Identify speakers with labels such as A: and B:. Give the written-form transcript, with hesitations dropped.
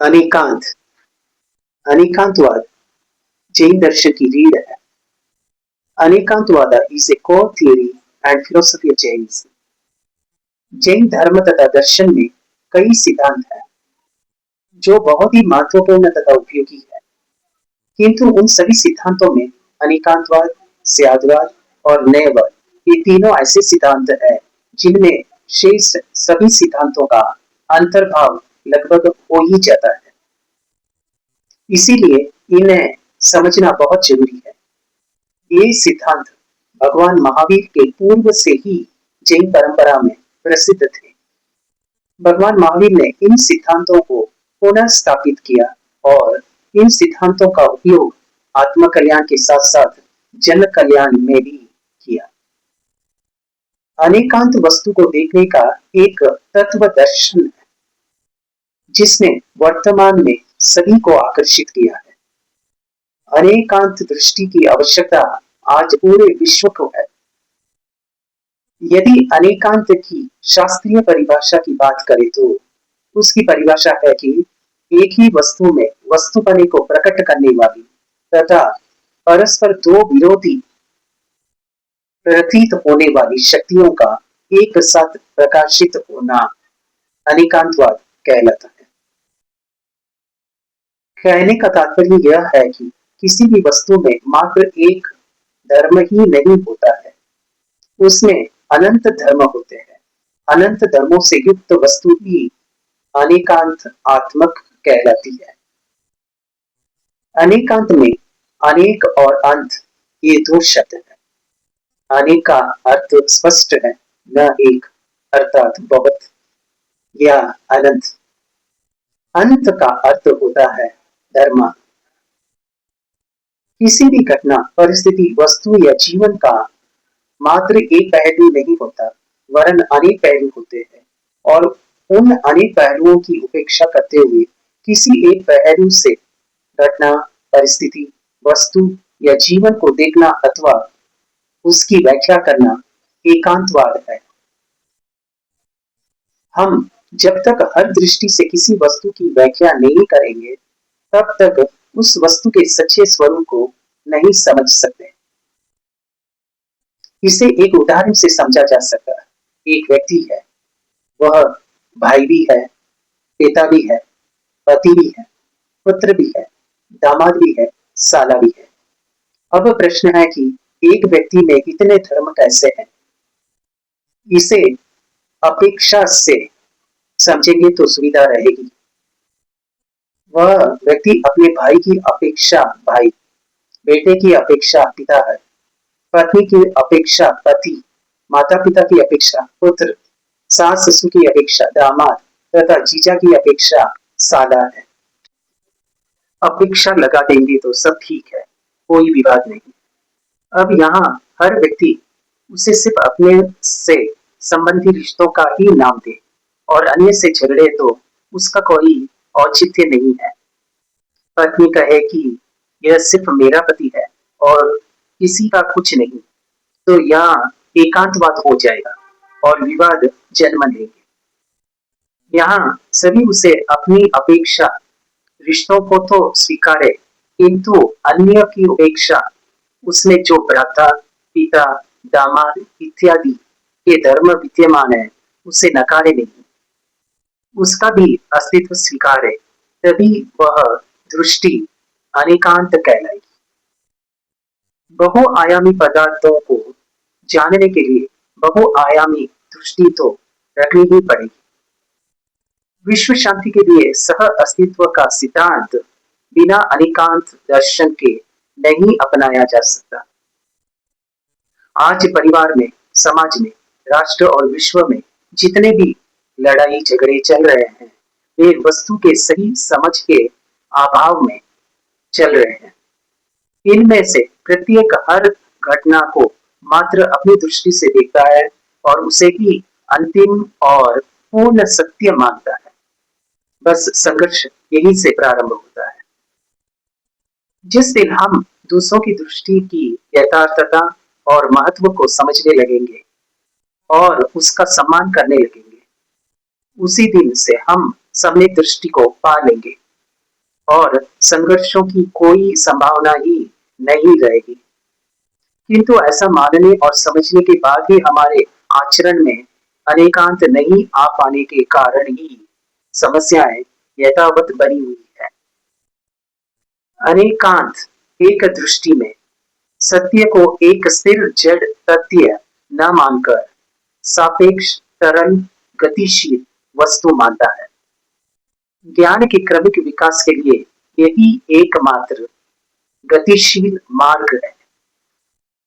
A: अनेकांत अनेकांतवाद जैन दर्शन की रीढ़ है. अनेकांतवाद is a core theory and philosophy of Jainism. Jain धर्म तथा दर्शन में कई सिद्धांत हैं जो बहुत ही महत्वपूर्ण तथा उपयोगी है, किंतु उन सभी सिद्धांतों में अनेकांतवाद, स्यादवाद और न्यायवाद ये तीनों ऐसे सिद्धांत हैं जिनमें शेष सभी सिद्धांतों का अंतर्भाव लगभग हो ही जाता है. इसीलिए इन्हें समझना बहुत जरूरी है. ये सिद्धांत भगवान महावीर के पूर्व से ही जैन परंपरा में प्रसिद्ध थे. भगवान महावीर ने इन सिद्धांतों को पुनः स्थापित किया और इन सिद्धांतों का उपयोग आत्म कल्याण के साथ साथ जन कल्याण में भी किया. अनेकांत वस्तु को देखने का एक तत्व दर्शन है जिसने वर्तमान में सभी को आकर्षित किया है. अनेकांत दृष्टि की आवश्यकता आज पूरे विश्व को है. यदि अनेकांत की शास्त्रीय परिभाषा की बात करें तो उसकी परिभाषा है कि एक ही वस्तु में वस्तुपने को प्रकट करने वाली तथा परस्पर दो विरोधी प्रतीत होने वाली शक्तियों का एक साथ प्रकाशित होना अनेकांतवाद कहलाता है. कहने का तात्पर्य यह है कि किसी भी वस्तु में मात्र एक धर्म ही नहीं होता है, उसमें अनंत धर्म होते हैं. अनंत धर्मों से युक्त वस्तु ही अनेकांत आत्मक कहलाती है. अनेकांत में अनेक और अंत ये दो शब्द हैं. अनेक का अर्थ स्पष्ट है, न एक अर्थात बहुत या अनंत. अंत का अर्थ होता है धर्म. किसी भी घटना, परिस्थिति, वस्तु या जीवन का मात्र एक पहलू नहीं होता, वरन अनेक पहलू होते हैं और उन अनेक पहलुओं की उपेक्षा करते हुए किसी एक पहलू से घटना, परिस्थिति, वस्तु या जीवन को देखना अथवा उसकी व्याख्या करना एकांतवाद है. हम जब तक हर दृष्टि से किसी वस्तु की व्याख्या नहीं करेंगे तब तक उस वस्तु के सच्चे स्वरूप को नहीं समझ सकते. इसे एक उदाहरण से समझा जा सकता है. एक व्यक्ति है, वह भाई भी है, पिता भी है, पति भी है, पुत्र भी है, दामाद भी है, साला भी है. अब प्रश्न है कि एक व्यक्ति में इतने धर्म कैसे हैं? इसे अपेक्षा से समझेंगे तो सुविधा रहेगी. वह व्यक्ति अपने भाई की अपेक्षा भाई, बेटे की अपेक्षा पिता है, पत्नी की अपेक्षा पति, माता पिता की अपेक्षा पुत्र, सास ससुर की अपेक्षा दामाद तथा जीजा की अपेक्षा साला है. अपेक्षा लगा देंगे तो सब ठीक है, कोई विवाद नहीं. अब यहाँ हर व्यक्ति उसे सिर्फ अपने से संबंधी रिश्तों का ही नाम दे और अन्य से झगड़े तो उसका कोई औचित्य नहीं है. पत्नी कहे कि यह सिर्फ मेरा पति है और किसी का कुछ नहीं, तो यहाँ एकांतवाद हो जाएगा और विवाद जन्म लेंगे. यहाँ सभी उसे अपनी अपेक्षा रिश्तों को तो स्वीकारे, किंतु अन्य की उपेक्षा उसमें जो भ्राता, पिता, दामाद इत्यादि के धर्म विद्यमान है उसे नकारे नहीं, उसका भी अस्तित्व स्वीकारे, तभी वह दृष्टि अनेकांत कहलाएगी. बहुआयामी पदार्थों को जानने के लिए बहुआयामी दृष्टि तो रखनी ही पड़ेगी. विश्व शांति के लिए सह अस्तित्व का सिद्धांत बिना अनेकांत दर्शन के नहीं अपनाया जा सकता. आज परिवार में, समाज में, राष्ट्र और विश्व में जितने भी लड़ाई झगड़े चल रहे हैं वे वस्तु के सही समझ के अभाव में चल रहे हैं. इनमें से प्रत्येक हर घटना को मात्र अपनी दृष्टि से देखता है और उसे ही अंतिम और पूर्ण सत्य मानता है. बस संघर्ष यहीं से प्रारंभ होता है. जिस दिन हम दूसरों की दृष्टि की यथार्थता और महत्व को समझने लगेंगे और उसका सम्मान करने लगेंगे, उसी दिन से हम सम्यक दृष्टि को पा लेंगे और संघर्षों की कोई संभावना ही नहीं रहेगी। किंतु ऐसा मानने और समझने के बाद भी हमारे आचरण में अनेकांत नहीं आ पाने के कारण ही समस्याएं यथावत बनी हुई है। अनेकांत एक दृष्टि में सत्य को एक स्थिर जड़ तथ्य न मानकर सापेक्ष तरल गतिशील वस्तु मानता है। ज्ञान के क्रमिक विकास के लिए यही एकमात्र गतिशील मार्ग है।